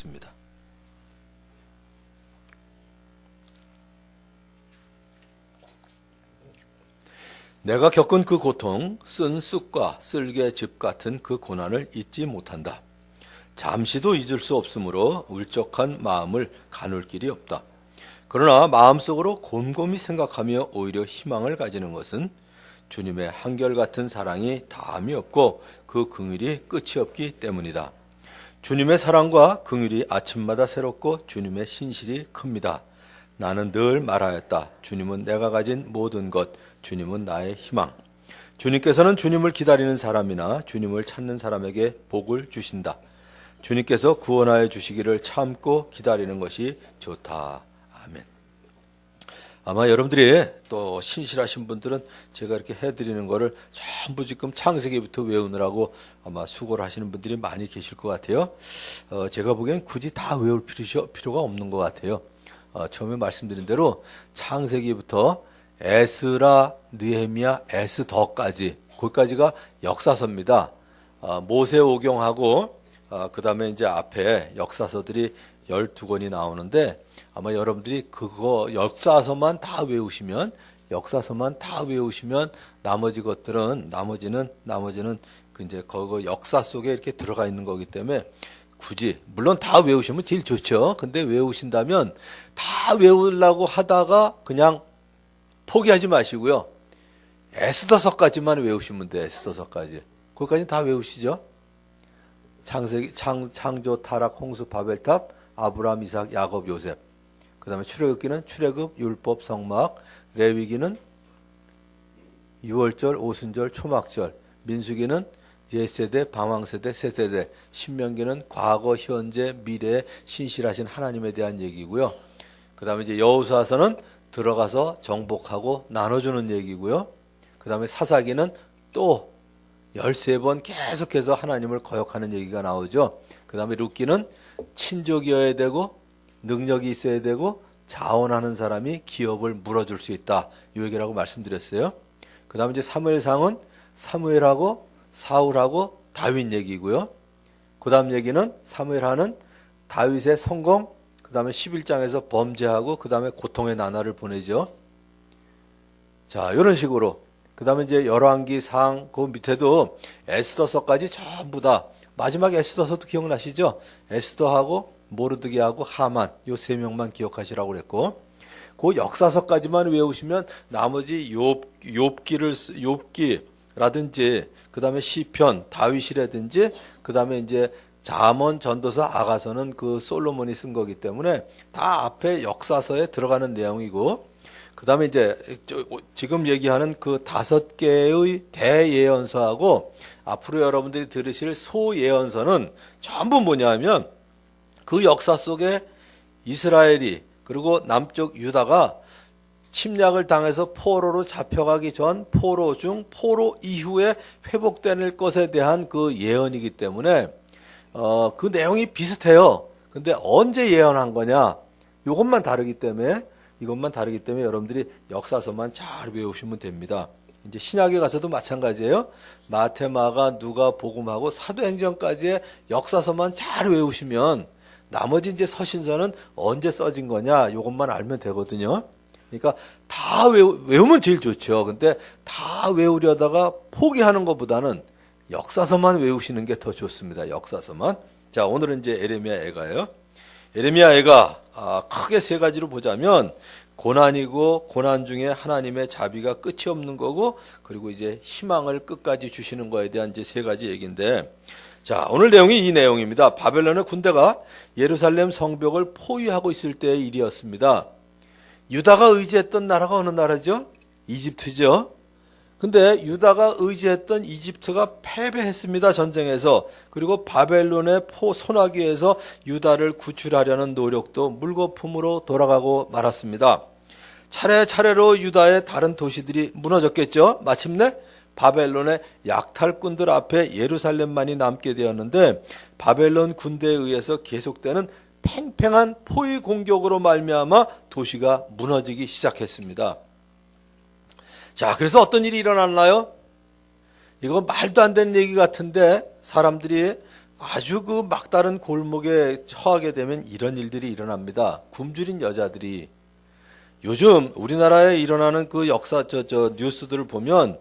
있습니다. 내가 겪은 그 고통, 쓴 쑥과 쓸개즙 같은 그 고난을 잊지 못한다. 잠시도 잊을 수 없으므로 울적한 마음을 가눌 길이 없다. 그러나 마음속으로 곰곰이 생각하며 오히려 희망을 가지는 것은 주님의 한결같은 사랑이 다함이 없고 그 긍휼이 끝이 없기 때문이다. 주님의 사랑과 긍휼이 아침마다 새롭고 주님의 신실이 큽니다. 나는 늘 말하였다. 주님은 내가 가진 모든 것, 주님은 나의 희망. 주님께서는 주님을 기다리는 사람이나 주님을 찾는 사람에게 복을 주신다. 주님께서 구원하여 주시기를 참고 기다리는 것이 좋다. 아멘. 아마 여러분들이 또 신실하신 분들은 제가 이렇게 해드리는 거를 전부 지금 창세기부터 외우느라고 아마 수고를 하시는 분들이 많이 계실 것 같아요. 제가 보기엔 굳이 다 외울 필요가 없는 것 같아요. 처음에 말씀드린 대로 창세기부터 에스라, 느헤미야, 에스더까지, 거기까지가 역사서입니다. 모세오경하고 그 다음에 이제 앞에 역사서들이 12권이 나오는데 아마 여러분들이 그거 역사서만 다 외우시면 나머지 것들은 나머지는 그 이제 그 역사 속에 이렇게 들어가 있는 거기 때문에 굳이 물론 다 외우시면 제일 좋죠. 근데 외우신다면 다 외우려고 하다가 그냥 포기하지 마시고요. 에스더서까지만 외우시면 돼요. 에스더서까지. 거기까지 다 외우시죠. 창조, 타락, 홍수, 바벨탑, 아브라함, 이삭, 야곱, 요셉. 그 다음에 출애굽기는 출애굽, 율법, 성막, 레위기는 유월절, 오순절, 초막절, 민수기는 옛세대, 방황세대, 새세대, 신명기는 과거, 현재, 미래에 신실하신 하나님에 대한 얘기고요. 그 다음에 이제 여호수아서는 들어가서 정복하고 나눠주는 얘기고요. 그 다음에 사사기는 또 13번 계속해서 하나님을 거역하는 얘기가 나오죠. 그 다음에 룻기는 친족이어야 되고 능력이 있어야 되고 자원하는 사람이 기업을 물어줄 수 있다. 이 얘기라고 말씀드렸어요. 그 다음에 이제 사무엘상은 사무엘하고 사울하고 다윗 얘기고요. 그 다음 얘기는 사무엘하는 다윗의 성공, 그 다음에 11장에서 범죄하고 그 다음에 고통의 나날을 보내죠. 자, 이런 식으로. 그 다음에 이제 열왕기상 그 밑에도 에스더서까지 전부 다 마지막 에스더서도 기억나시죠? 에스더하고 모르드게하고 하만 요 세 명만 기억하시라고 그랬고 그 역사서까지만 외우시면 나머지 욥기라든지 그 다음에 시편 다윗이라든지 그 다음에 이제 잠언 전도서 아가서는 그 솔로몬이 쓴 거기 때문에 다 앞에 역사서에 들어가는 내용이고 그 다음에 이제 지금 얘기하는 그 5개의 대예언서하고 앞으로 여러분들이 들으실 소예언서는 전부 뭐냐면 그 역사 속에 이스라엘이 그리고 남쪽 유다가 침략을 당해서 포로로 잡혀가기 전 포로 중 포로 이후에 회복될 것에 대한 그 예언이기 때문에 그 내용이 비슷해요. 근데 언제 예언한 거냐? 이것만 다르기 때문에 여러분들이 역사서만 잘 외우시면 됩니다. 이제 신약에 가서도 마찬가지예요. 마태, 마가, 누가, 복음하고 사도행전까지의 역사서만 잘 외우시면 나머지 이제 서신서는 언제 써진 거냐? 이것만 알면 되거든요. 그러니까 다 외우면 제일 좋죠. 근데 다 외우려다가 포기하는 것보다는 역사서만 외우시는 게 더 좋습니다. 역사서만. 자, 오늘은 이제 에레미야 애가예요. 에레미야 애가 크게 세 가지로 보자면 고난이고 고난 중에 하나님의 자비가 끝이 없는 거고 그리고 이제 희망을 끝까지 주시는 거에 대한 이제 세 가지 얘기인데 자, 오늘 내용이 이 내용입니다. 바벨론의 군대가 예루살렘 성벽을 포위하고 있을 때의 일이었습니다. 유다가 의지했던 나라가 어느 나라죠? 이집트죠. 근데 유다가 의지했던 이집트가 패배했습니다. 전쟁에서. 그리고 바벨론의 소나기에서 유다를 구출하려는 노력도 물거품으로 돌아가고 말았습니다. 차례차례로 유다의 다른 도시들이 무너졌겠죠. 마침내 바벨론의 약탈꾼들 앞에 예루살렘만이 남게 되었는데 바벨론 군대에 의해서 계속되는 팽팽한 포위 공격으로 말미암아 도시가 무너지기 시작했습니다. 자, 그래서 어떤 일이 일어났나요? 이거 말도 안 되는 얘기 같은데 사람들이 아주 그 막다른 골목에 처하게 되면 이런 일들이 일어납니다. 굶주린 여자들이 요즘 우리나라에 일어나는 그 역사 뉴스들을 보면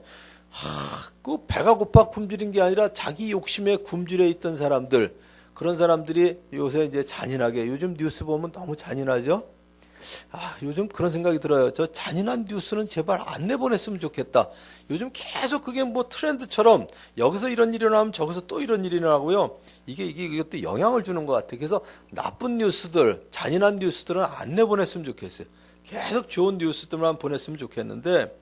그 배가 고파 굶주린 게 아니라 자기 욕심에 굶주려 있던 사람들, 그런 사람들이 요새 이제 잔인하게, 요즘 뉴스 보면 너무 잔인하죠? 요즘 그런 생각이 들어요. 저 잔인한 뉴스는 제발 안 내보냈으면 좋겠다. 요즘 계속 그게 뭐 트렌드처럼 여기서 이런 일이 일어나면 저기서 또 이런 일이 일어나고요. 이것도 영향을 주는 것 같아요. 그래서 나쁜 뉴스들, 잔인한 뉴스들은 안 내보냈으면 좋겠어요. 계속 좋은 뉴스들만 보냈으면 좋겠는데,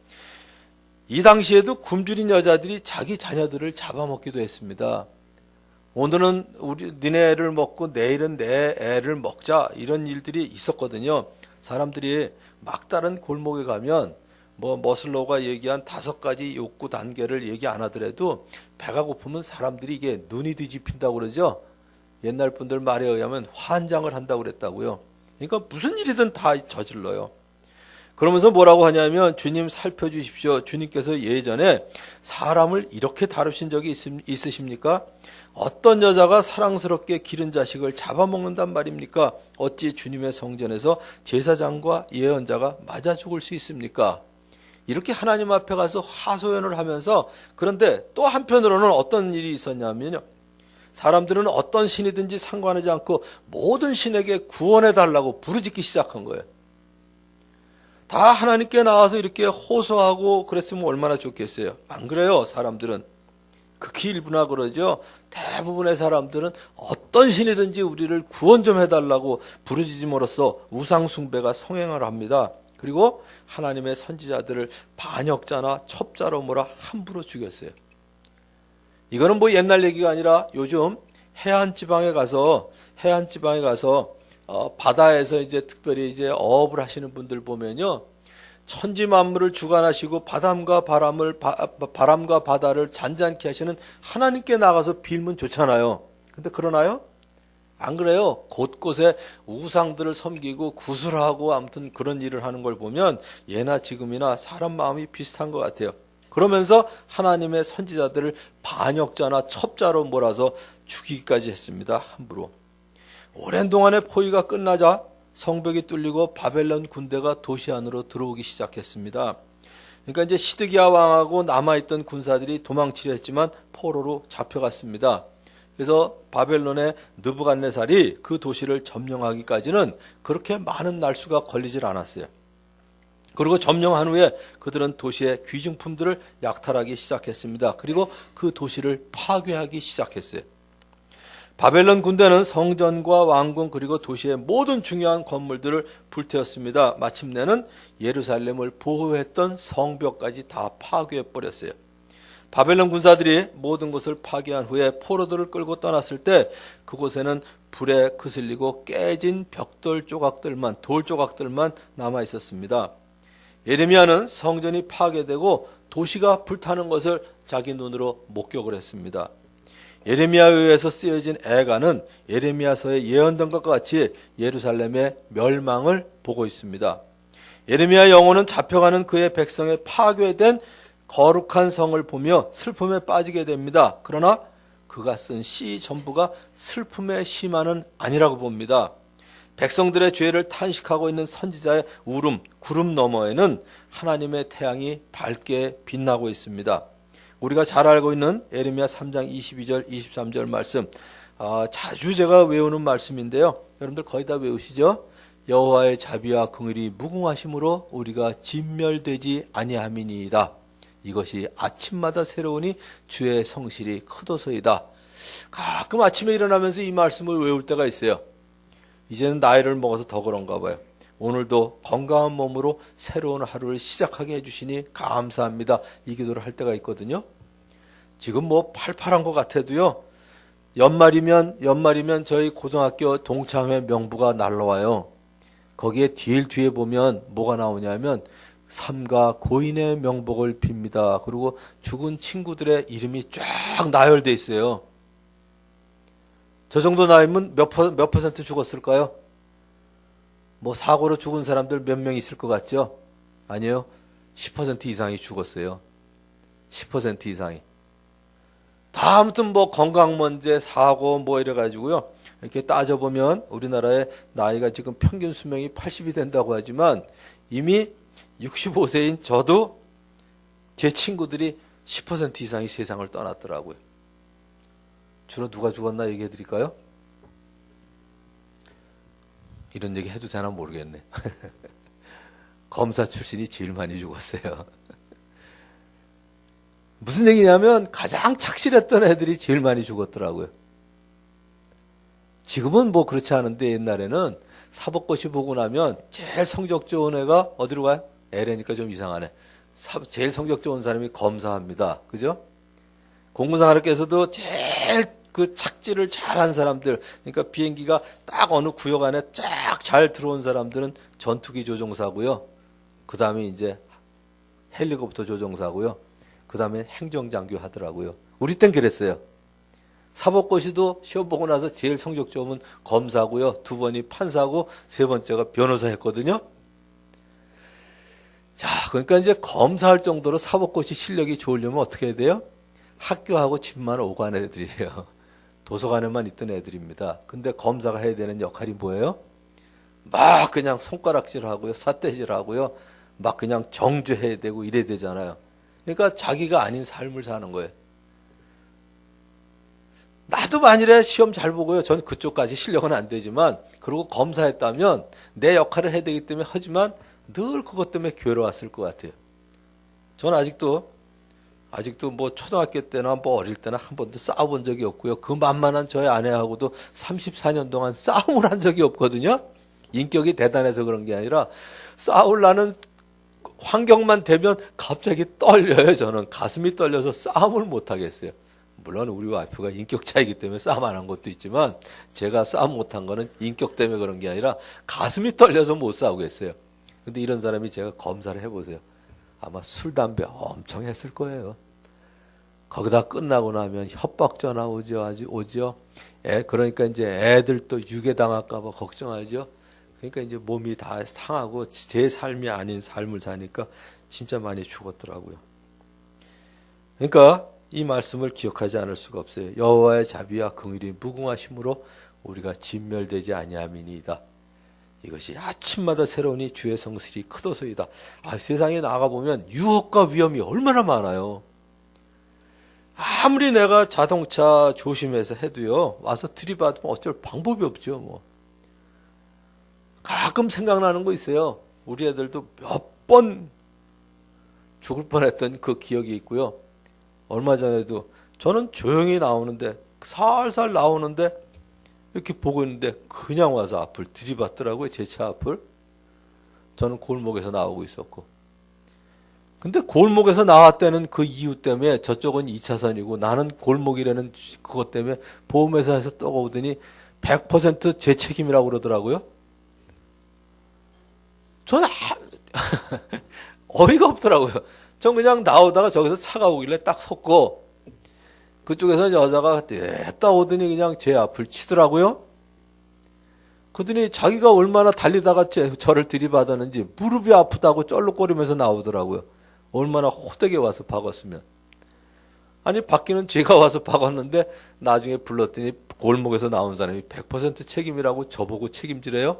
이 당시에도 굶주린 여자들이 자기 자녀들을 잡아먹기도 했습니다. 오늘은 니네 애를 먹고 내일은 내 애를 먹자, 이런 일들이 있었거든요. 사람들이 막다른 골목에 가면 머슬로우가 얘기한 5가지 욕구 단계를 얘기 안 하더라도 배가 고프면 사람들이 이게 눈이 뒤집힌다고 그러죠. 옛날 분들 말에 의하면 환장을 한다고 그랬다고요. 그러니까 무슨 일이든 다 저질러요. 그러면서 뭐라고 하냐면, 주님 살펴주십시오. 주님께서 예전에 사람을 이렇게 다루신 적이 있으십니까? 어떤 여자가 사랑스럽게 기른 자식을 잡아먹는단 말입니까? 어찌 주님의 성전에서 제사장과 예언자가 맞아 죽을 수 있습니까? 이렇게 하나님 앞에 가서 하소연을 하면서, 그런데 또 한편으로는 어떤 일이 있었냐면요, 사람들은 어떤 신이든지 상관하지 않고 모든 신에게 구원해 달라고 부르짖기 시작한 거예요. 다 하나님께 나와서 이렇게 호소하고 그랬으면 얼마나 좋겠어요. 안 그래요. 사람들은 극히 일부나 그러죠. 대부분의 사람들은 어떤 신이든지 우리를 구원 좀 해달라고 부르짖음으로써 우상숭배가 성행을 합니다. 그리고 하나님의 선지자들을 반역자나 첩자로 몰아 함부로 죽였어요. 이거는 뭐 옛날 얘기가 아니라 요즘 해안 지방에 가서 바다에서 이제 특별히 이제 어업을 하시는 분들 보면요, 천지 만물을 주관하시고 바람과 바다를 잔잔케 하시는 하나님께 나가서 빌면 좋잖아요. 근데 그러나요? 안 그래요. 곳곳에 우상들을 섬기고 구슬하고 아무튼 그런 일을 하는 걸 보면 예나 지금이나 사람 마음이 비슷한 것 같아요. 그러면서 하나님의 선지자들을 반역자나 첩자로 몰아서 죽이기까지 했습니다. 함부로. 오랜 동안의 포위가 끝나자 성벽이 뚫리고 바벨론 군대가 도시 안으로 들어오기 시작했습니다. 그러니까 이제 시드기야 왕하고 남아있던 군사들이 도망치려 했지만 포로로 잡혀갔습니다. 그래서 바벨론의 느부갓네살이 그 도시를 점령하기까지는 그렇게 많은 날수가 걸리질 않았어요. 그리고 점령한 후에 그들은 도시의 귀중품들을 약탈하기 시작했습니다. 그리고 그 도시를 파괴하기 시작했어요. 바벨론 군대는 성전과 왕궁 그리고 도시의 모든 중요한 건물들을 불태웠습니다. 마침내는 예루살렘을 보호했던 성벽까지 다 파괴해버렸어요. 바벨론 군사들이 모든 것을 파괴한 후에 포로들을 끌고 떠났을 때 그곳에는 불에 그슬리고 깨진 벽돌 조각들만, 돌 조각들만 남아 있었습니다. 예레미야는 성전이 파괴되고 도시가 불타는 것을 자기 눈으로 목격을 했습니다. 예레미야에 의해서 쓰여진 애가는 예레미야서에 예언된 것과 같이 예루살렘의 멸망을 보고 있습니다. 예레미야 영혼은 잡혀가는 그의 백성의 파괴된 거룩한 성을 보며 슬픔에 빠지게 됩니다. 그러나 그가 쓴 시 전부가 슬픔의 시만은 아니라고 봅니다. 백성들의 죄를 탄식하고 있는 선지자의 울음, 구름 너머에는 하나님의 태양이 밝게 빛나고 있습니다. 우리가 잘 알고 있는 예레미야 3장 22절, 23절 말씀, 자주 제가 외우는 말씀인데요. 여러분들 거의 다 외우시죠? 여호와의 자비와 긍휼이 무궁하심으로 우리가 진멸되지 아니함이니이다. 이것이 아침마다 새로우니 주의 성실이 크도소이다. 가끔 아침에 일어나면서 이 말씀을 외울 때가 있어요. 이제는 나이를 먹어서 더 그런가 봐요. 오늘도 건강한 몸으로 새로운 하루를 시작하게 해주시니 감사합니다. 이 기도를 할 때가 있거든요. 지금 뭐 팔팔한 것 같아도요. 연말이면 저희 고등학교 동창회 명부가 날라와요. 거기에 뒤에 보면 뭐가 나오냐면 삼가 고인의 명복을 빕니다. 그리고 죽은 친구들의 이름이 쫙 나열돼 있어요. 저 정도 나이면 몇 퍼센트 죽었을까요? 뭐 사고로 죽은 사람들 몇 명 있을 것 같죠? 아니요. 10% 이상이 죽었어요. 10% 이상이. 다 아무튼 뭐 건강 문제, 사고 뭐 이래 가지고요. 이렇게 따져보면 우리나라의 나이가 지금 평균 수명이 80이 된다고 하지만 이미 65세인 저도 제 친구들이 10% 이상이 세상을 떠났더라고요. 주로 누가 죽었나 얘기해 드릴까요? 이런 얘기 해도 되나 모르겠네. 검사 출신이 제일 많이 죽었어요. 무슨 얘기냐면 가장 착실했던 애들이 제일 많이 죽었더라고요. 지금은 뭐 그렇지 않은데 옛날에는 사법고시 보고 나면 제일 성적 좋은 애가 어디로 가요? 애래니까 좀 이상하네. 제일 성적 좋은 사람이 검사합니다. 그죠? 공무상학교에서도 제일 그 착지를 잘한 사람들, 그러니까 비행기가 딱 어느 구역 안에 쫙 잘 들어온 사람들은 전투기 조종사고요. 그 다음에 이제 헬리콥터 조종사고요. 그 다음에 행정장교 하더라고요. 우리 땐 그랬어요. 사법고시도 시험 보고 나서 제일 성적 좋으면 검사고요. 두 번이 판사고 세 번째가 변호사 했거든요. 자, 그러니까 이제 검사할 정도로 사법고시 실력이 좋으려면 어떻게 해야 돼요? 학교하고 집만 오고 간 애들이에요. 도서관에만 있던 애들입니다. 근데 검사가 해야 되는 역할이 뭐예요? 막 그냥 손가락질하고요. 삿대질하고요. 막 그냥 정죄해야 되고 이래야 되잖아요. 그러니까 자기가 아닌 삶을 사는 거예요. 나도 만일에 시험 잘 보고요. 전 그쪽까지 실력은 안 되지만 그리고 검사했다면 내 역할을 해야 되기 때문에 하지만 늘 그것 때문에 괴로웠을 것 같아요. 전 아직도 뭐 초등학교 때나 뭐 어릴 때나 한 번도 싸워본 적이 없고요. 그 만만한 저희 아내하고도 34년 동안 싸움을 한 적이 없거든요. 인격이 대단해서 그런 게 아니라 싸우려는 환경만 되면 갑자기 떨려요. 저는 가슴이 떨려서 싸움을 못 하겠어요. 물론 우리 와이프가 인격 차이기 때문에 싸움 안 한 것도 있지만 제가 싸움 못 한 거는 인격 때문에 그런 게 아니라 가슴이 떨려서 못 싸우겠어요. 근데 이런 사람이 제가 검사를 해보세요. 아마 술, 담배 엄청 했을 거예요. 거기다 끝나고 나면 협박 전화 오죠. 그러니까 이제 애들 또 유괴당할까봐 걱정하죠. 그러니까 이제 몸이 다 상하고 제 삶이 아닌 삶을 사니까 진짜 많이 죽었더라고요. 그러니까 이 말씀을 기억하지 않을 수가 없어요. 여호와의 자비와 긍휼이 무궁하심으로 우리가 진멸되지 아니함이니이다. 이것이 아침마다 새로우니 주의 성실이 크도소이다. 세상에 나가보면 유혹과 위험이 얼마나 많아요. 아무리 내가 자동차 조심해서 해도요. 와서 들이받으면 어쩔 방법이 없죠. 뭐. 가끔 생각나는 거 있어요. 우리 애들도 몇 번 죽을 뻔했던 그 기억이 있고요. 얼마 전에도 저는 조용히 나오는데 살살 나오는데 이렇게 보고 있는데 그냥 와서 앞을 들이받더라고요. 제 차 앞을. 저는 골목에서 나오고 있었고. 근데 골목에서 나왔다는 그 이유 때문에 저쪽은 2차선이고 나는 골목이라는 그것 때문에 보험회사에서 떠오더니 100% 제 책임이라고 그러더라고요. 저는 어이가 없더라고요. 전 그냥 나오다가 저기서 차가 오길래 딱 섰고 그쪽에서 여자가 냅다 오더니 그냥 제 앞을 치더라고요. 그러더니 자기가 얼마나 달리다가 저를 들이받았는지 무릎이 아프다고 쩔룩거리면서 나오더라고요. 얼마나 호되게 와서 박았으면. 아니 박기는 제가 와서 박았는데 나중에 불렀더니 골목에서 나온 사람이 100% 책임이라고 저보고 책임지래요.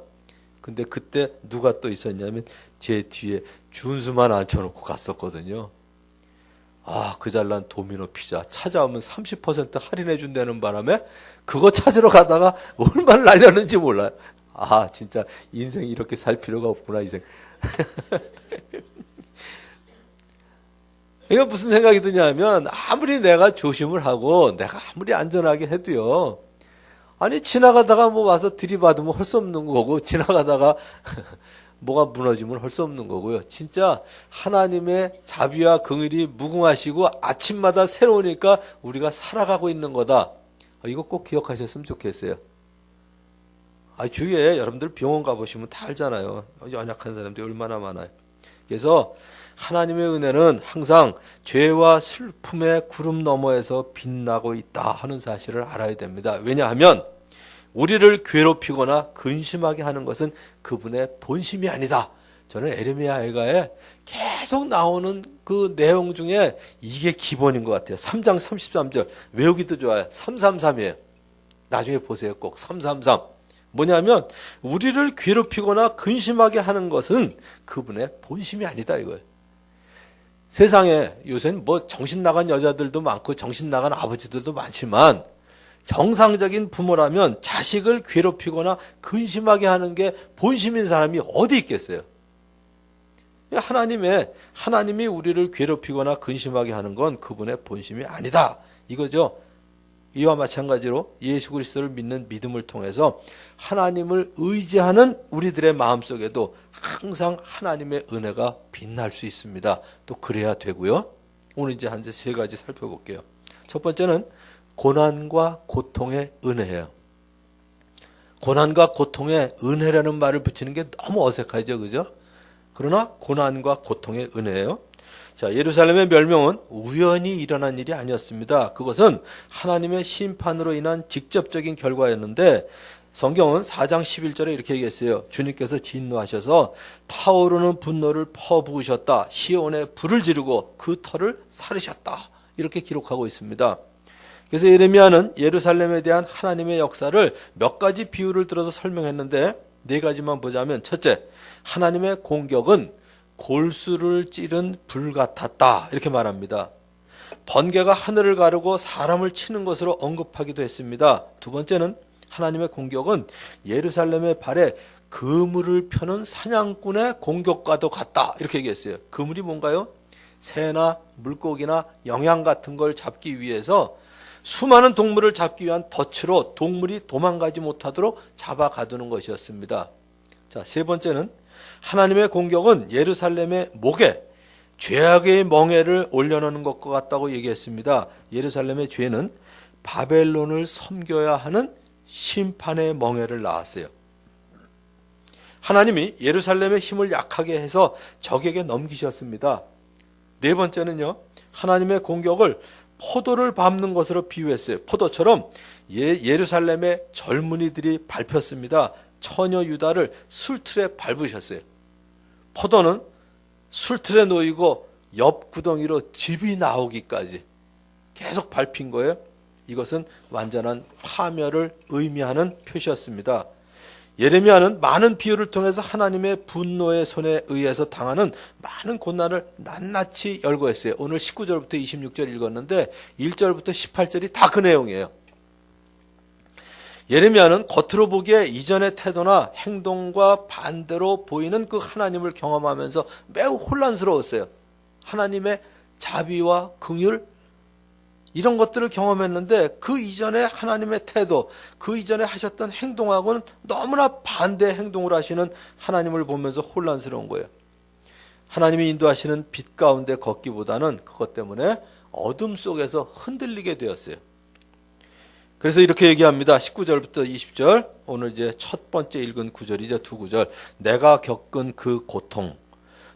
근데 그때 누가 또 있었냐면 제 뒤에 준수만 앉혀놓고 갔었거든요. 그 잘난 도미노 피자 찾아오면 30% 할인해 준다는 바람에 그거 찾으러 가다가 얼마나 날렸는지 몰라요. 진짜 인생 이렇게 살 필요가 없구나 인생. 이거 무슨 생각이 드냐면 아무리 내가 조심을 하고 내가 아무리 안전하게 해도요. 아니 지나가다가 뭐 와서 들이받으면 할 수 없는 거고 지나가다가 뭐가 무너지면 할 수 없는 거고요. 진짜 하나님의 자비와 긍휼이 무궁하시고 아침마다 새로우니까 우리가 살아가고 있는 거다. 이거 꼭 기억하셨으면 좋겠어요. 주위에 여러분들 병원 가보시면 다 알잖아요. 연약한 사람들이 얼마나 많아요. 그래서 하나님의 은혜는 항상 죄와 슬픔의 구름 너머에서 빛나고 있다 하는 사실을 알아야 됩니다. 왜냐하면 우리를 괴롭히거나 근심하게 하는 것은 그분의 본심이 아니다. 저는 에레미야에 계속 나오는 그 내용 중에 이게 기본인 것 같아요. 3장 33절 외우기도 좋아요. 333이에요. 나중에 보세요. 꼭 333. 뭐냐면 우리를 괴롭히거나 근심하게 하는 것은 그분의 본심이 아니다 이거예요. 세상에 요새는 뭐 정신 나간 여자들도 많고 정신 나간 아버지들도 많지만 정상적인 부모라면 자식을 괴롭히거나 근심하게 하는 게 본심인 사람이 어디 있겠어요? 하나님이 우리를 괴롭히거나 근심하게 하는 건 그분의 본심이 아니다. 이거죠. 이와 마찬가지로 예수 그리스도를 믿는 믿음을 통해서 하나님을 의지하는 우리들의 마음속에도 항상 하나님의 은혜가 빛날 수 있습니다. 또 그래야 되고요. 오늘 이제 한 세 가지 살펴볼게요. 첫 번째는 고난과 고통의 은혜예요. 고난과 고통의 은혜라는 말을 붙이는 게 너무 어색하죠. 그죠? 그러나 고난과 고통의 은혜예요. 자, 예루살렘의 멸망은 우연히 일어난 일이 아니었습니다. 그것은 하나님의 심판으로 인한 직접적인 결과였는데 성경은 4장 11절에 이렇게 얘기했어요. 주님께서 진노하셔서 타오르는 분노를 퍼부으셨다. 시온에 불을 지르고 그 터를 사르셨다. 이렇게 기록하고 있습니다. 그래서 예레미야는 예루살렘에 대한 하나님의 역사를 몇 가지 비유를 들어서 설명했는데 네 가지만 보자면 첫째, 하나님의 공격은 골수를 찌른 불 같았다 이렇게 말합니다. 번개가 하늘을 가르고 사람을 치는 것으로 언급하기도 했습니다. 두 번째는 하나님의 공격은 예루살렘의 발에 그물을 펴는 사냥꾼의 공격과도 같다 이렇게 얘기했어요. 그물이 뭔가요? 새나 물고기나 영양 같은 걸 잡기 위해서 수많은 동물을 잡기 위한 덫으로 동물이 도망가지 못하도록 잡아가두는 것이었습니다. 자, 세 번째는 하나님의 공격은 예루살렘의 목에 죄악의 멍에를 올려놓는 것과 같다고 얘기했습니다. 예루살렘의 죄는 바벨론을 섬겨야 하는 심판의 멍에를 낳았어요. 하나님이 예루살렘의 힘을 약하게 해서 적에게 넘기셨습니다. 네 번째는요, 하나님의 공격을 포도를 밟는 것으로 비유했어요. 포도처럼 예루살렘의 젊은이들이 밟혔습니다. 처녀 유다를 술틀에 밟으셨어요. 포도는 술틀에 놓이고 옆 구덩이로 즙이 나오기까지 계속 밟힌 거예요. 이것은 완전한 파멸을 의미하는 표시였습니다. 예레미야는 많은 비유를 통해서 하나님의 분노의 손에 의해서 당하는 많은 고난을 낱낱이 열거했어요. 오늘 19절부터 26절 읽었는데 1절부터 18절이 다 그 내용이에요. 예레미야는 겉으로 보기에 이전의 태도나 행동과 반대로 보이는 그 하나님을 경험하면서 매우 혼란스러웠어요. 하나님의 자비와 긍휼 이런 것들을 경험했는데 그 이전에 하나님의 태도, 그 이전에 하셨던 행동하고는 너무나 반대 행동을 하시는 하나님을 보면서 혼란스러운 거예요. 하나님이 인도하시는 빛 가운데 걷기보다는 그것 때문에 어둠 속에서 흔들리게 되었어요. 그래서 이렇게 얘기합니다. 19절부터 20절, 오늘 이제 첫 번째 읽은 구절이죠. 두 구절. 내가 겪은 그 고통,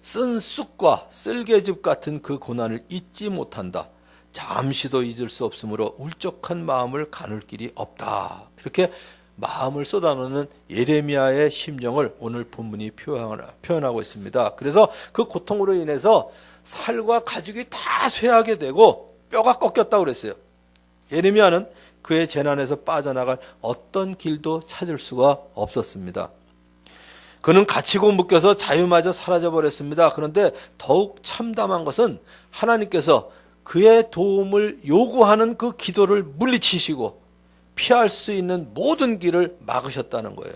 쓴 쑥과 쓸개즙 같은 그 고난을 잊지 못한다. 잠시도 잊을 수 없으므로 울적한 마음을 가눌 길이 없다. 이렇게 마음을 쏟아놓는 예레미야의 심정을 오늘 본문이 표현하고 있습니다. 그래서 그 고통으로 인해서 살과 가죽이 다 쇠하게 되고 뼈가 꺾였다고 그랬어요. 예레미야는 그의 재난에서 빠져나갈 어떤 길도 찾을 수가 없었습니다. 그는 갇히고 묶여서 자유마저 사라져버렸습니다. 그런데 더욱 참담한 것은 하나님께서 그의 도움을 요구하는 그 기도를 물리치시고 피할 수 있는 모든 길을 막으셨다는 거예요.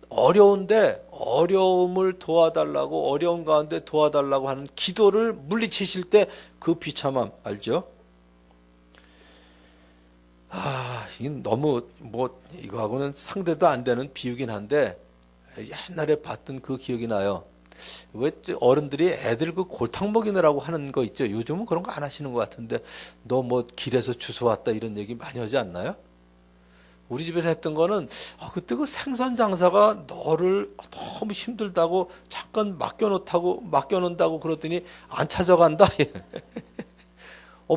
어려운데 어려움을 도와달라고, 어려운 가운데 도와달라고 하는 기도를 물리치실 때 그 비참함 알죠? 이건 너무 이거하고는 상대도 안 되는 비유긴 한데 옛날에 봤던 그 기억이 나요. 왜 어른들이 애들 그 골탕 먹이느라고 하는 거 있죠. 요즘은 그런 거 안 하시는 것 같은데 너 뭐 길에서 주워 왔다 이런 얘기 많이 하지 않나요? 우리 집에서 했던 거는 그때 그 생선 장사가 너를 너무 힘들다고 잠깐 맡겨놓는다고 그러더니 안 찾아간다.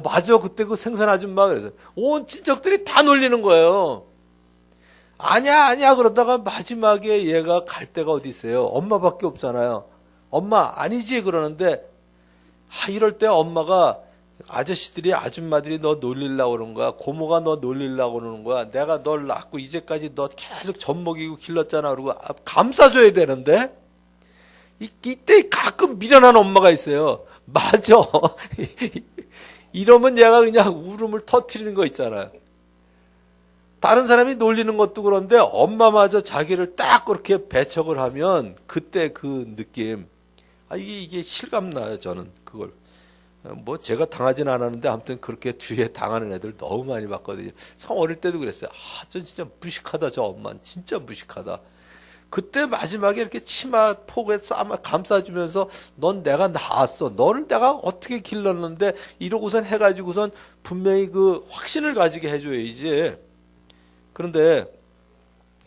맞아. 그때 그 생선 아줌마 그래서 온 친척들이 다 놀리는 거예요. 아니야, 아니야 그러다가 마지막에 얘가 갈 데가 어디 있어요? 엄마밖에 없잖아요. 엄마 아니지 그러는데 이럴 때 엄마가 아저씨들이 아줌마들이 너 놀리려고 그러는 거야. 고모가 너 놀리려고 그러는 거야. 내가 널 낳고 이제까지 너 계속 젖 먹이고 길렀잖아. 그러고 감싸줘야 되는데 이때 가끔 미련한 엄마가 있어요. 맞아. 이러면 얘가 그냥 울음을 터뜨리는 거 있잖아요. 다른 사람이 놀리는 것도 그런데 엄마마저 자기를 딱 그렇게 배척을 하면 그때 그 느낌, 이게 실감나요. 저는 그걸 뭐 제가 당하진 않았는데 아무튼 그렇게 뒤에 당하는 애들 너무 많이 봤거든요. 참 어릴 때도 그랬어요. 저 진짜 무식하다. 저 엄마는 진짜 무식하다. 그때 마지막에 이렇게 치마 폭에 감싸주면서 넌 내가 낳았어. 너를 내가 어떻게 길렀는데 이러고선 해가지고선 분명히 그 확신을 가지게 해줘야지. 그런데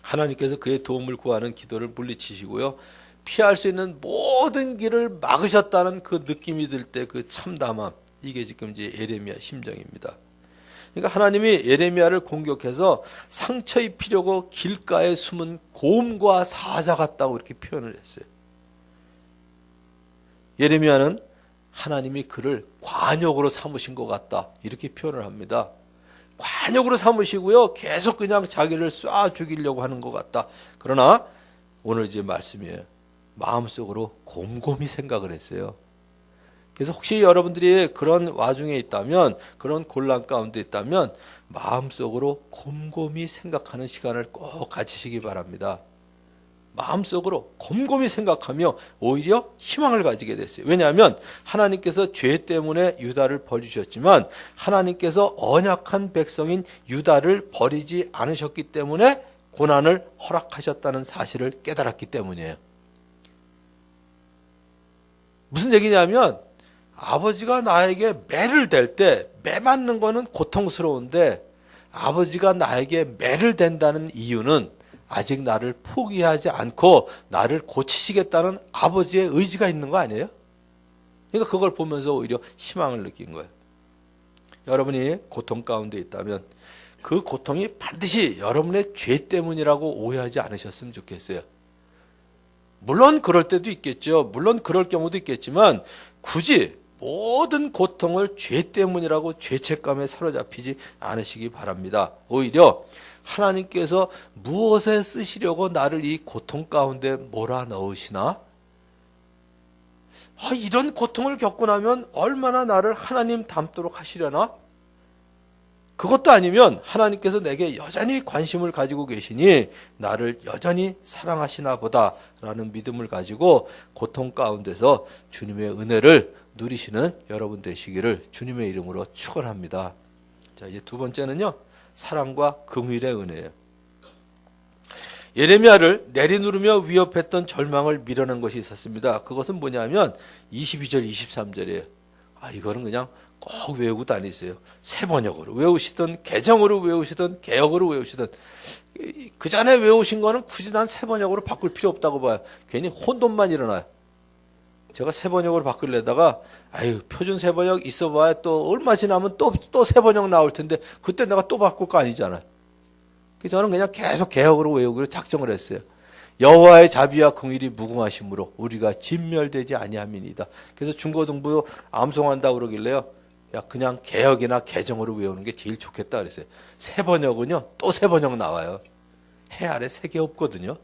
하나님께서 그의 도움을 구하는 기도를 물리치시고요. 피할 수 있는 모든 길을 막으셨다는 그 느낌이 들 때 그 참담함. 이게 지금 이제 예레미야 심정입니다. 그러니까 하나님이 예레미야를 공격해서 상처 입히려고 길가에 숨은 곰과 사자 같다고 이렇게 표현을 했어요. 예레미야는 하나님이 그를 관역으로 삼으신 것 같다. 이렇게 표현을 합니다. 관역으로 삼으시고요. 계속 그냥 자기를 쏴 죽이려고 하는 것 같다. 그러나 오늘 이제 말씀이에요. 마음속으로 곰곰이 생각을 했어요. 그래서 혹시 여러분들이 그런 와중에 있다면, 그런 곤란 가운데 있다면 마음속으로 곰곰이 생각하는 시간을 꼭 가지시기 바랍니다. 마음속으로 곰곰이 생각하며 오히려 희망을 가지게 됐어요. 왜냐하면 하나님께서 죄 때문에 유다를 버리셨지만 하나님께서 언약한 백성인 유다를 버리지 않으셨기 때문에 고난을 허락하셨다는 사실을 깨달았기 때문이에요. 무슨 얘기냐면 아버지가 나에게 매를 댈 때 매 맞는 거는 고통스러운데 아버지가 나에게 매를 댄다는 이유는 아직 나를 포기하지 않고 나를 고치시겠다는 아버지의 의지가 있는 거 아니에요? 그러니까 그걸 보면서 오히려 희망을 느낀 거예요. 여러분이 고통 가운데 있다면 그 고통이 반드시 여러분의 죄 때문이라고 오해하지 않으셨으면 좋겠어요. 물론 그럴 때도 있겠죠. 물론 그럴 경우도 있겠지만 굳이 모든 고통을 죄 때문이라고 죄책감에 사로잡히지 않으시기 바랍니다. 오히려 하나님께서 무엇에 쓰시려고 나를 이 고통 가운데 몰아넣으시나? 이런 고통을 겪고 나면 얼마나 나를 하나님 닮도록 하시려나? 그것도 아니면 하나님께서 내게 여전히 관심을 가지고 계시니 나를 여전히 사랑하시나 보다라는 믿음을 가지고 고통 가운데서 주님의 은혜를 누리시는 여러분 되시기를 주님의 이름으로 축원합니다. 자, 이제 두 번째는요. 사랑과 긍휼의 은혜예요. 예레미야를 내리누르며 위협했던 절망을 밀어낸 것이 있었습니다. 그것은 뭐냐면 22절, 23절이에요. 이거는 그냥 꼭 외우고 다니세요. 세 번역으로 외우시든 개정으로 외우시든 개역으로 외우시든 그 전에 외우신 거는 굳이 난 세 번역으로 바꿀 필요 없다고 봐요. 괜히 혼돈만 일어나요. 제가 세 번역으로 바꾸려다가 표준 세 번역 있어봐야 또 얼마 지나면 또 세 번역 나올 텐데 그때 내가 또 바꿀 거 아니잖아요. 그래서 저는 그냥 계속 개역으로 외우기로 작정을 했어요. 여호와의 자비와 긍휼이 무궁하심으로 우리가 진멸되지 아니함이니이다. 그래서 중고등부 암송한다고 그러길래요. 그냥 개역이나 개정으로 외우는 게 제일 좋겠다 그랬어요. 세 번역은요. 또 세 번역 나와요. 해 아래 세 개 없거든요.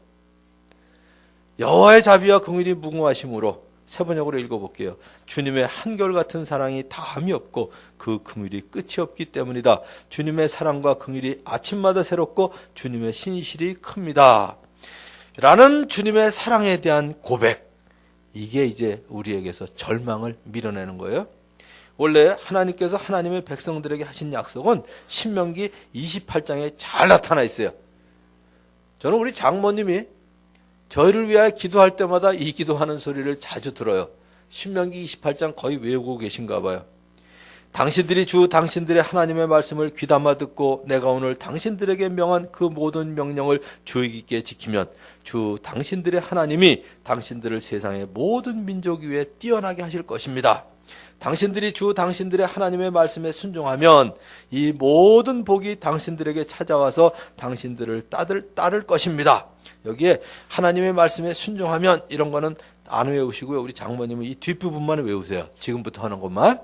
여호와의 자비와 긍휼이 무궁하심으로 세 번역으로 읽어볼게요. 주님의 한결같은 사랑이 다함이 없고 그 긍휼이 끝이 없기 때문이다. 주님의 사랑과 긍휼이 아침마다 새롭고 주님의 신실이 큽니다. 라는 주님의 사랑에 대한 고백. 이게 이제 우리에게서 절망을 밀어내는 거예요. 원래 하나님께서 하나님의 백성들에게 하신 약속은 신명기 28장에 잘 나타나 있어요. 저는 우리 장모님이 저희를 위하여 기도할 때마다 이 기도하는 소리를 자주 들어요. 신명기 28장 거의 외우고 계신가 봐요. 당신들이 주 당신들의 하나님의 말씀을 귀담아 듣고 내가 오늘 당신들에게 명한 그 모든 명령을 주의 깊게 지키면 주 당신들의 하나님이 당신들을 세상의 모든 민족 위에 뛰어나게 하실 것입니다. 당신들이 주 당신들의 하나님의 말씀에 순종하면 이 모든 복이 당신들에게 찾아와서 당신들을 따를 것입니다. 여기에 하나님의 말씀에 순종하면 이런 거는 안 외우시고요. 우리 장모님은 이 뒷부분만 외우세요. 지금부터 하는 것만.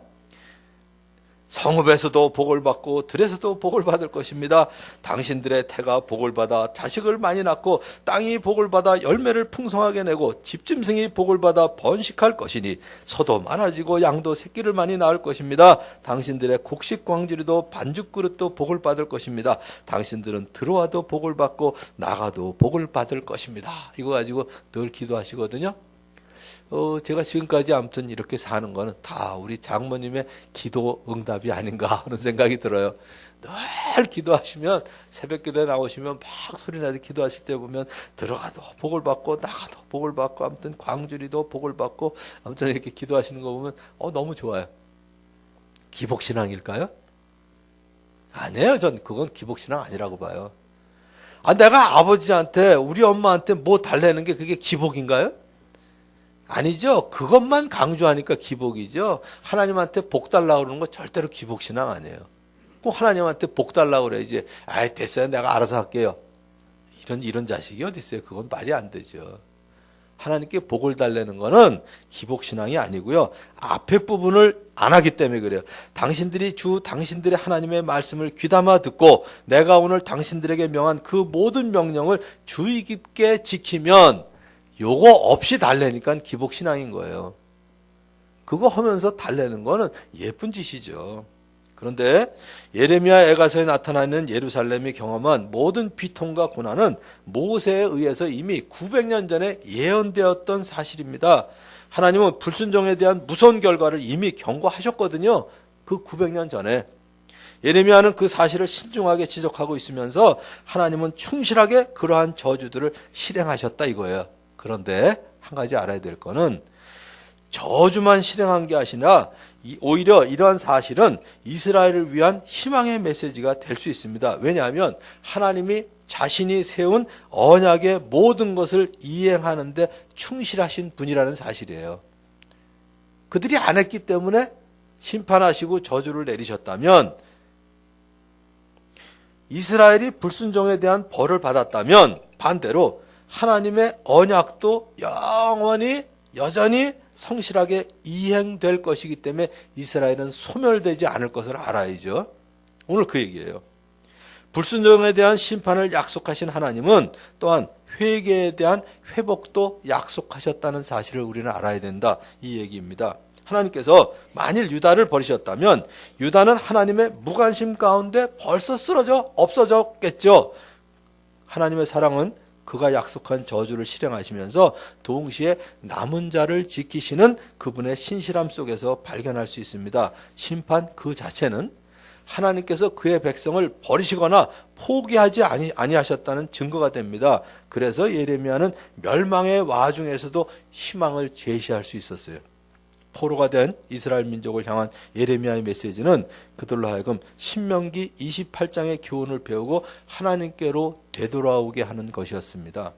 성읍에서도 복을 받고 들에서도 복을 받을 것입니다. 당신들의 태가 복을 받아 자식을 많이 낳고 땅이 복을 받아 열매를 풍성하게 내고 집짐승이 복을 받아 번식할 것이니 소도 많아지고 양도 새끼를 많이 낳을 것입니다. 당신들의 곡식 광주리도 반죽 그릇도 복을 받을 것입니다. 당신들은 들어와도 복을 받고 나가도 복을 받을 것입니다. 이거 가지고 늘 기도하시거든요. 제가 지금까지 아무튼 이렇게 사는 거는 다 우리 장모님의 기도 응답이 아닌가 하는 생각이 들어요. 늘 기도하시면 새벽 기도에 나오시면 막 소리나서 기도하실 때 보면 들어가도 복을 받고 나가도 복을 받고 아무튼 광주리도 복을 받고 아무튼 이렇게 기도하시는 거 보면 너무 좋아요. 기복신앙일까요? 아니에요. 전 그건 기복신앙 아니라고 봐요. 내가 아버지한테 우리 엄마한테 뭐 달래는 게 그게 기복인가요? 아니죠. 그것만 강조하니까 기복이죠. 하나님한테 복 달라고 그러는 거 절대로 기복신앙 아니에요. 꼭 하나님한테 복 달라고 그래야지. 됐어요. 내가 알아서 할게요. 이런 자식이 어디 있어요. 그건 말이 안 되죠. 하나님께 복을 달래는 거는 기복신앙이 아니고요. 앞에 부분을 안 하기 때문에 그래요. 당신들이 당신들의 하나님의 말씀을 귀담아 듣고 내가 오늘 당신들에게 명한 그 모든 명령을 주의 깊게 지키면 요거 없이 달래니까 기복신앙인 거예요. 그거 하면서 달래는 거는 예쁜 짓이죠. 그런데 예레미야 애가서에 나타나는 예루살렘이 경험한 모든 비통과 고난은 모세에 의해서 이미 900년 전에 예언되었던 사실입니다. 하나님은 불순종에 대한 무서운 결과를 이미 경고하셨거든요. 그 900년 전에. 예레미야는 그 사실을 신중하게 지적하고 있으면서 하나님은 충실하게 그러한 저주들을 실행하셨다 이거예요. 그런데 한 가지 알아야 될 거는 저주만 실행한 게 아니라 오히려 이러한 사실은 이스라엘을 위한 희망의 메시지가 될 수 있습니다. 왜냐하면 하나님이 자신이 세운 언약의 모든 것을 이행하는 데 충실하신 분이라는 사실이에요. 그들이 안 했기 때문에 심판하시고 저주를 내리셨다면 이스라엘이 불순종에 대한 벌을 받았다면 반대로 하나님의 언약도 영원히 여전히 성실하게 이행될 것이기 때문에 이스라엘은 소멸되지 않을 것을 알아야죠. 오늘 그 얘기예요. 불순종에 대한 심판을 약속하신 하나님은 또한 회개에 대한 회복도 약속하셨다는 사실을 우리는 알아야 된다. 이 얘기입니다. 하나님께서 만일 유다를 버리셨다면 유다는 하나님의 무관심 가운데 벌써 없어졌겠죠. 하나님의 사랑은 그가 약속한 저주를 실행하시면서 동시에 남은 자를 지키시는 그분의 신실함 속에서 발견할 수 있습니다. 심판 그 자체는 하나님께서 그의 백성을 버리시거나 포기하지 아니하셨다는 증거가 됩니다. 그래서 예레미야는 멸망의 와중에서도 희망을 제시할 수 있었어요. 포로가 된 이스라엘 민족을 향한 예레미야의 메시지는 그들로 하여금 신명기 28장의 교훈을 배우고 하나님께로 되돌아오게 하는 것이었습니다.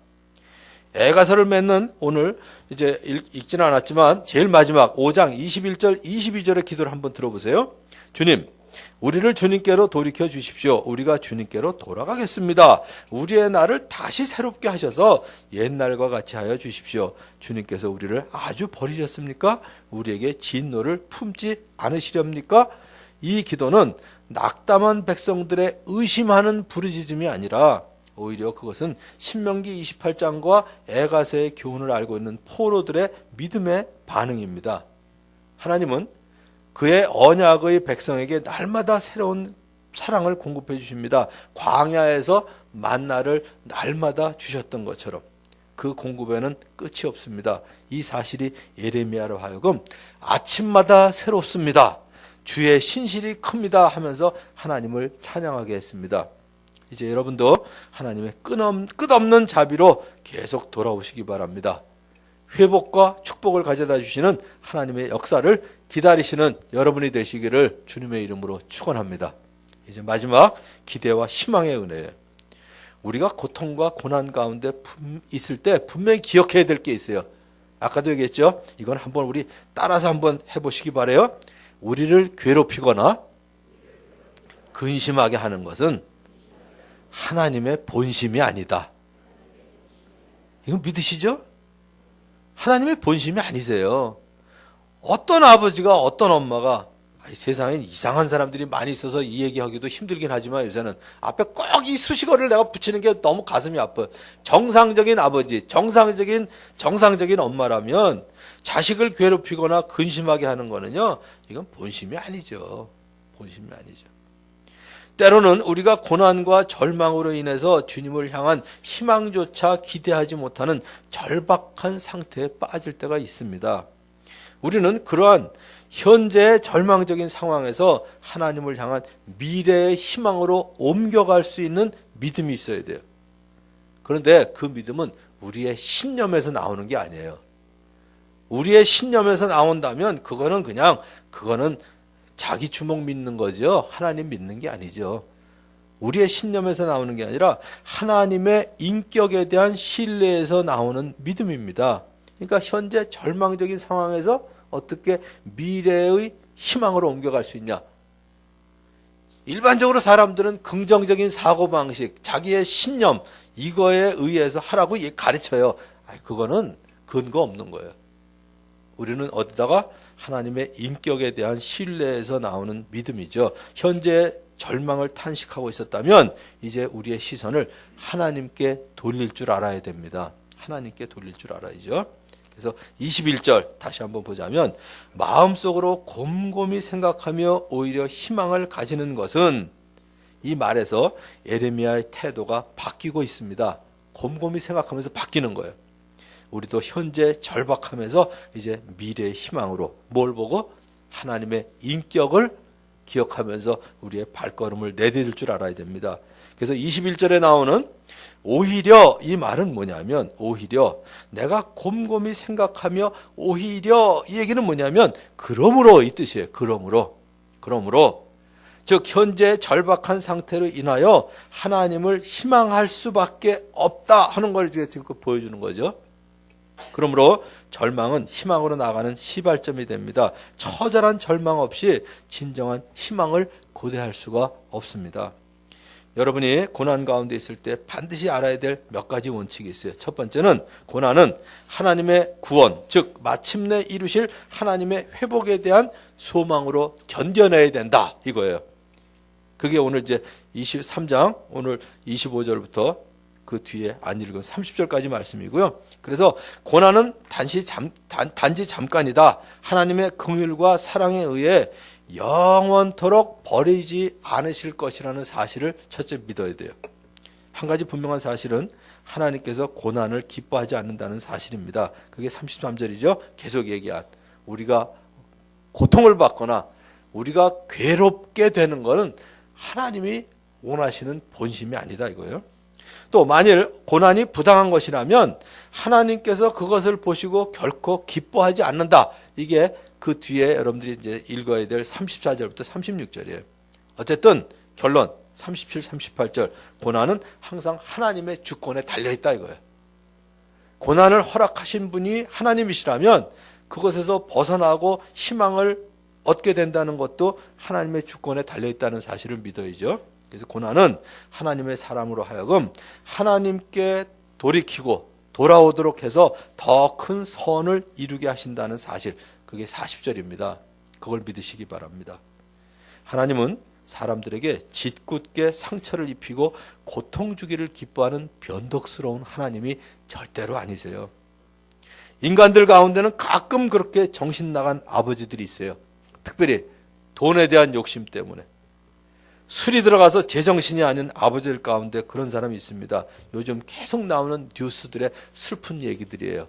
애가서를 맺는 오늘 이제 읽지는 않았지만 제일 마지막 5장 21절 22절의 기도를 한번 들어보세요. 주님, 우리를 주님께로 돌이켜 주십시오. 우리가 주님께로 돌아가겠습니다. 우리의 날을 다시 새롭게 하셔서 옛날과 같이 하여 주십시오. 주님께서 우리를 아주 버리셨습니까? 우리에게 진노를 품지 않으시렵니까? 이 기도는 낙담한 백성들의 의심하는 부르짖음이 아니라 오히려 그것은 신명기 28장과 애가서의 교훈을 알고 있는 포로들의 믿음의 반응입니다. 하나님은 그의 언약의 백성에게 날마다 새로운 사랑을 공급해 주십니다. 광야에서 만나를 날마다 주셨던 것처럼 그 공급에는 끝이 없습니다. 이 사실이 예레미야로 하여금 아침마다 새롭습니다. 주의 신실이 큽니다 하면서 하나님을 찬양하게 했습니다. 이제 여러분도 하나님의 끝없는 자비로 계속 돌아오시기 바랍니다. 회복과 축복을 가져다 주시는 하나님의 역사를 기다리시는 여러분이 되시기를 주님의 이름으로 축원합니다. 이제 마지막 기대와 희망의 은혜예요. 우리가 고통과 고난 가운데 있을 때 분명히 기억해야 될 게 있어요. 아까도 얘기했죠. 이건 한번 우리 따라서 한번 해보시기 바래요. 우리를 괴롭히거나 근심하게 하는 것은 하나님의 본심이 아니다. 이거 믿으시죠? 하나님의 본심이 아니세요. 어떤 아버지가 어떤 엄마가 세상에 이상한 사람들이 많이 있어서 이 얘기하기도 힘들긴 하지만 요새는 앞에 꼭 이 수식어를 내가 붙이는 게 너무 가슴이 아파요. 정상적인 아버지, 정상적인 엄마라면 자식을 괴롭히거나 근심하게 하는 거는요, 이건 본심이 아니죠. 본심이 아니죠. 때로는 우리가 고난과 절망으로 인해서 주님을 향한 희망조차 기대하지 못하는 절박한 상태에 빠질 때가 있습니다. 우리는 그러한 현재의 절망적인 상황에서 하나님을 향한 미래의 희망으로 옮겨갈 수 있는 믿음이 있어야 돼요. 그런데 그 믿음은 우리의 신념에서 나오는 게 아니에요. 우리의 신념에서 나온다면 그거는 자기 주먹 믿는 거죠. 하나님 믿는 게 아니죠. 우리의 신념에서 나오는 게 아니라 하나님의 인격에 대한 신뢰에서 나오는 믿음입니다. 그러니까 현재 절망적인 상황에서 어떻게 미래의 희망으로 옮겨갈 수 있냐. 일반적으로 사람들은 긍정적인 사고방식, 자기의 신념 이거에 의해서 하라고 가르쳐요. 그거는 근거 없는 거예요. 우리는 어디다가 하나님의 인격에 대한 신뢰에서 나오는 믿음이죠. 현재 절망을 탄식하고 있었다면 이제 우리의 시선을 하나님께 돌릴 줄 알아야 됩니다. 하나님께 돌릴 줄 알아야죠. 그래서 21절 다시 한번 보자면 마음속으로 곰곰이 생각하며 오히려 희망을 가지는 것은, 이 말에서 예레미야의 태도가 바뀌고 있습니다. 곰곰이 생각하면서 바뀌는 거예요. 우리도 현재 절박하면서 이제 미래의 희망으로 뭘 보고? 하나님의 인격을 기억하면서 우리의 발걸음을 내디딜 줄 알아야 됩니다. 그래서 21절에 나오는 오히려, 이 말은 뭐냐면 오히려 내가 곰곰이 생각하며 오히려, 이 얘기는 뭐냐면 그러므로, 이 뜻이에요. 그러므로 즉 현재 절박한 상태로 인하여 하나님을 희망할 수밖에 없다 하는 걸 지금 보여주는 거죠. 그러므로 절망은 희망으로 나가는 시발점이 됩니다. 처절한 절망 없이 진정한 희망을 고대할 수가 없습니다. 여러분이 고난 가운데 있을 때 반드시 알아야 될 몇 가지 원칙이 있어요. 첫 번째는 고난은 하나님의 구원, 즉 마침내 이루실 하나님의 회복에 대한 소망으로 견뎌내야 된다, 이거예요. 그게 오늘 이제 23장 오늘 25절부터 그 뒤에 안 읽은 30절까지 말씀이고요. 그래서 고난은 단지 잠깐이다. 하나님의 긍휼과 사랑에 의해 영원토록 버리지 않으실 것이라는 사실을 첫째 믿어야 돼요. 한 가지 분명한 사실은 하나님께서 고난을 기뻐하지 않는다는 사실입니다. 그게 33절이죠. 계속 얘기한 우리가 고통을 받거나 우리가 괴롭게 되는 것은 하나님이 원하시는 본심이 아니다, 이거예요. 또 만일 고난이 부당한 것이라면 하나님께서 그것을 보시고 결코 기뻐하지 않는다. 이게 그 뒤에 여러분들이 이제 읽어야 될 34절부터 36절이에요. 어쨌든 결론 37, 38절 고난은 항상 하나님의 주권에 달려있다, 이거예요. 고난을 허락하신 분이 하나님이시라면 그것에서 벗어나고 희망을 얻게 된다는 것도 하나님의 주권에 달려있다는 사실을 믿어야죠. 그래서 고난은 하나님의 사람으로 하여금 하나님께 돌이키고 돌아오도록 해서 더 큰 선을 이루게 하신다는 사실, 그게 40절입니다. 그걸 믿으시기 바랍니다. 하나님은 사람들에게 짓궂게 상처를 입히고 고통 주기를 기뻐하는 변덕스러운 하나님이 절대로 아니세요. 인간들 가운데는 가끔 그렇게 정신 나간 아버지들이 있어요. 특별히 돈에 대한 욕심 때문에 술이 들어가서 제정신이 아닌 아버지들 가운데 그런 사람이 있습니다. 요즘 계속 나오는 뉴스들의 슬픈 얘기들이에요.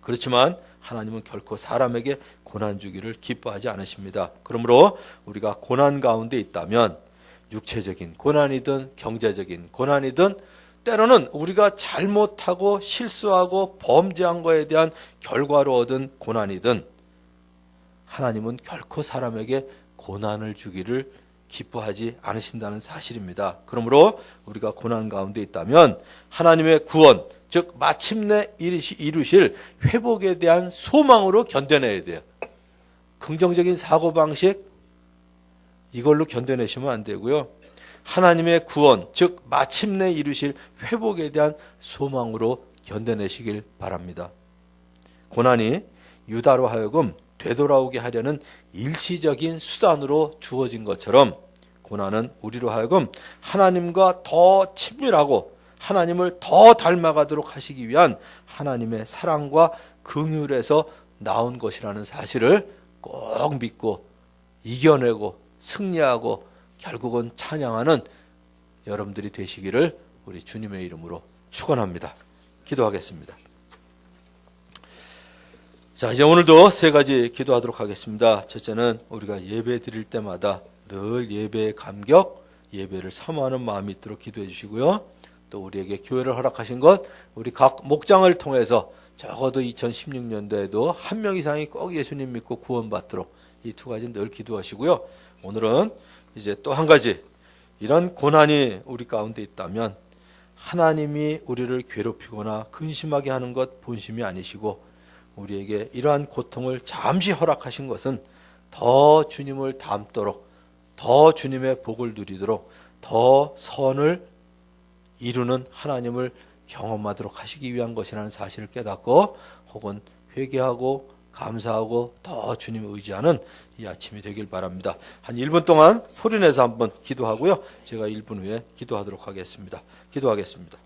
그렇지만 하나님은 결코 사람에게 고난 주기를 기뻐하지 않으십니다. 그러므로 우리가 고난 가운데 있다면 육체적인 고난이든 경제적인 고난이든 때로는 우리가 잘못하고 실수하고 범죄한 것에 대한 결과로 얻은 고난이든 하나님은 결코 사람에게 고난을 주기를 기뻐하지 않으신다는 사실입니다. 그러므로 우리가 고난 가운데 있다면 하나님의 구원, 즉 마침내 이루실 회복에 대한 소망으로 견뎌내야 돼요. 긍정적인 사고방식 이걸로 견뎌내시면 안 되고요. 하나님의 구원, 즉 마침내 이루실 회복에 대한 소망으로 견뎌내시길 바랍니다. 고난이 유다로 하여금 되돌아오게 하려는 일시적인 수단으로 주어진 것처럼 고난은 우리로 하여금 하나님과 더 친밀하고 하나님을 더 닮아가도록 하시기 위한 하나님의 사랑과 긍휼에서 나온 것이라는 사실을 꼭 믿고 이겨내고 승리하고 결국은 찬양하는 여러분들이 되시기를 우리 주님의 이름으로 축원합니다. 기도하겠습니다. 자, 이제 오늘도 세 가지 기도하도록 하겠습니다. 첫째는 우리가 예배 드릴 때마다 늘 예배의 감격, 예배를 사모하는 마음이 있도록 기도해 주시고요. 또 우리에게 교회를 허락하신 것, 우리 각 목장을 통해서 적어도 2016년도에도 한 명 이상이 꼭 예수님 믿고 구원받도록 이 두 가지 늘 기도하시고요. 오늘은 이제 또 한 가지, 이런 고난이 우리 가운데 있다면 하나님이 우리를 괴롭히거나 근심하게 하는 것 본심이 아니시고 우리에게 이러한 고통을 잠시 허락하신 것은 더 주님을 닮도록, 더 주님의 복을 누리도록, 더 선을 이루는 하나님을 경험하도록 하시기 위한 것이라는 사실을 깨닫고 혹은 회개하고 감사하고 더 주님을 의지하는 이 아침이 되길 바랍니다. 한 1분 동안 소리내서 한번 기도하고요. 제가 1분 후에 기도하도록 하겠습니다. 기도하겠습니다.